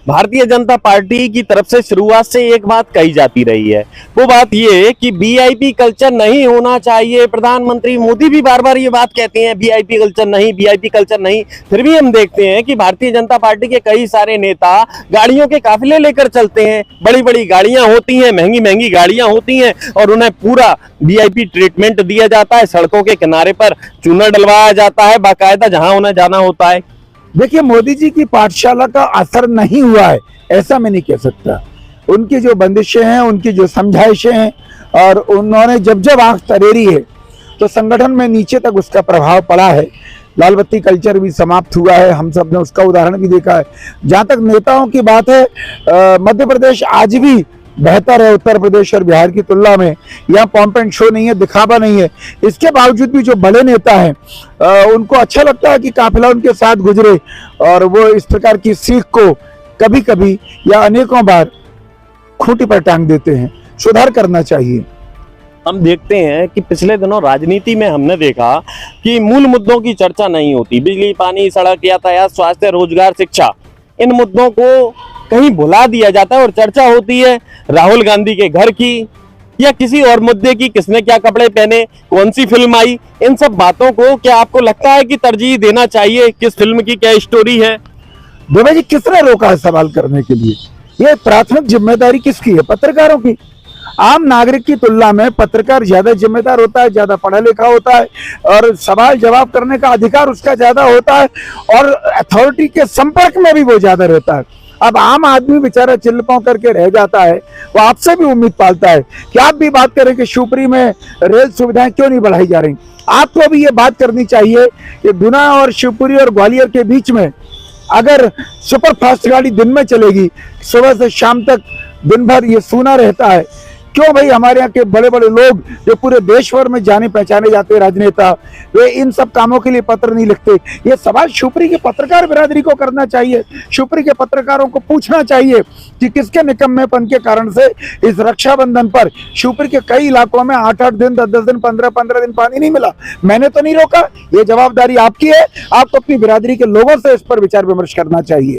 Bharatiya Janata party की तरफ से शुरुआत से एक बात कही जाती रही है, वो बात ये कि वीआईपी कल्चर नहीं होना चाहिए। प्रधानमंत्री मोदी भी बार बार ये बात कहते हैं वीआईपी कल्चर नहीं, वीआईपी कल्चर नहीं। फिर भी हम देखते हैं कि भारतीय जनता पार्टी के कई सारे नेता गाड़ियों के काफिले लेकर चलते हैं, बड़ी बड़ी गाड़ियां होती हैं, महंगी महंगी गाड़ियां होती हैं और उन्हें पूरा वीआईपी ट्रीटमेंट दिया जाता है। सड़कों के किनारे पर चूना डलवाया जाता है बाकायदा, जहां उन्हें जाना होता है। देखिए, मोदी जी की पाठशाला का असर नहीं हुआ है ऐसा मैं नहीं कह सकता। उनकी जो बंदिशें हैं, उनकी जो समझाइशें हैं, और उन्होंने जब जब आंख तरेरी है तो संगठन में नीचे तक उसका प्रभाव पड़ा है। लाल बत्ती कल्चर भी समाप्त हुआ है, हम सब ने उसका उदाहरण भी देखा है। जहां तक नेताओं की बात है, मध्य प्रदेश आज भी बेहतर है उत्तर प्रदेश और बिहार की तुलना में। यहाँ पॉम्प एंड शो नहीं है, दिखावा नहीं है। इसके बावजूद भी जो बड़े नेता हैं उनको अच्छा लगता है कि काफिला उनके साथ गुजरे, और वो इस प्रकार की सीख को कभी कभी या अनेकों बार खूंटी पर टांग देते हैं। सुधार करना चाहिए। हम देखते हैं कि पिछले दिनों राजनीति में हमने देखा कि मूल मुद्दों की चर्चा नहीं होती। बिजली, पानी, सड़क, यातायात, स्वास्थ्य, रोजगार, शिक्षा, इन मुद्दों को कहीं भुला दिया जाता है और चर्चा होती है राहुल गांधी के घर की या किसी और मुद्दे की, किसने क्या कपड़े पहने, कौन सी फिल्म आई। इन सब बातों को क्या आपको लगता है कि तरजीह देना चाहिए? किस फिल्म की क्या स्टोरी है? दुबे जी, किसने रोका है सवाल करने के लिए? ये प्राथमिक जिम्मेदारी किसकी है? पत्रकारों की। आम नागरिक की तुलना में पत्रकार ज्यादा जिम्मेदार होता है, ज्यादा पढ़ा लिखा होता है, और सवाल जवाब करने का अधिकार उसका ज्यादा होता है, और अथॉरिटी के संपर्क में भी वो ज्यादा रहता है। अब आम आदमी बेचारा चिल्लपांव करके रह जाता है, वो आपसे भी उम्मीद पालता है कि आप भी बात करें कि शिवपुरी में रेल सुविधाएं क्यों नहीं बढ़ाई जा रही। आपको भी ये बात करनी चाहिए कि गुना और शिवपुरी और ग्वालियर के बीच में अगर सुपर फास्ट गाड़ी दिन में चलेगी, सुबह से शाम तक दिन भर ये सूना रहता है, क्यों भाई हमारे यहाँ के बड़े बड़े लोग जो पूरे देश भर में जाने पहचाने जाते हैं राजनेता, वे इन सब कामों के लिए पत्र नहीं लिखते? ये सवाल शिवपुरी के पत्रकार बिरादरी को करना चाहिए। शिवपुरी के पत्रकारों को पूछना चाहिए कि किसके निकम्मेपन के कारण से इस रक्षाबंधन पर शिवपुरी के कई इलाकों में 8-8 दिन, 10-10 दिन, 15-15 दिन पानी नहीं मिला। मैंने तो नहीं रोका। ये जवाबदारी आपकी है। आपको अपनी बिरादरी के लोगों से इस पर विचार विमर्श करना चाहिए।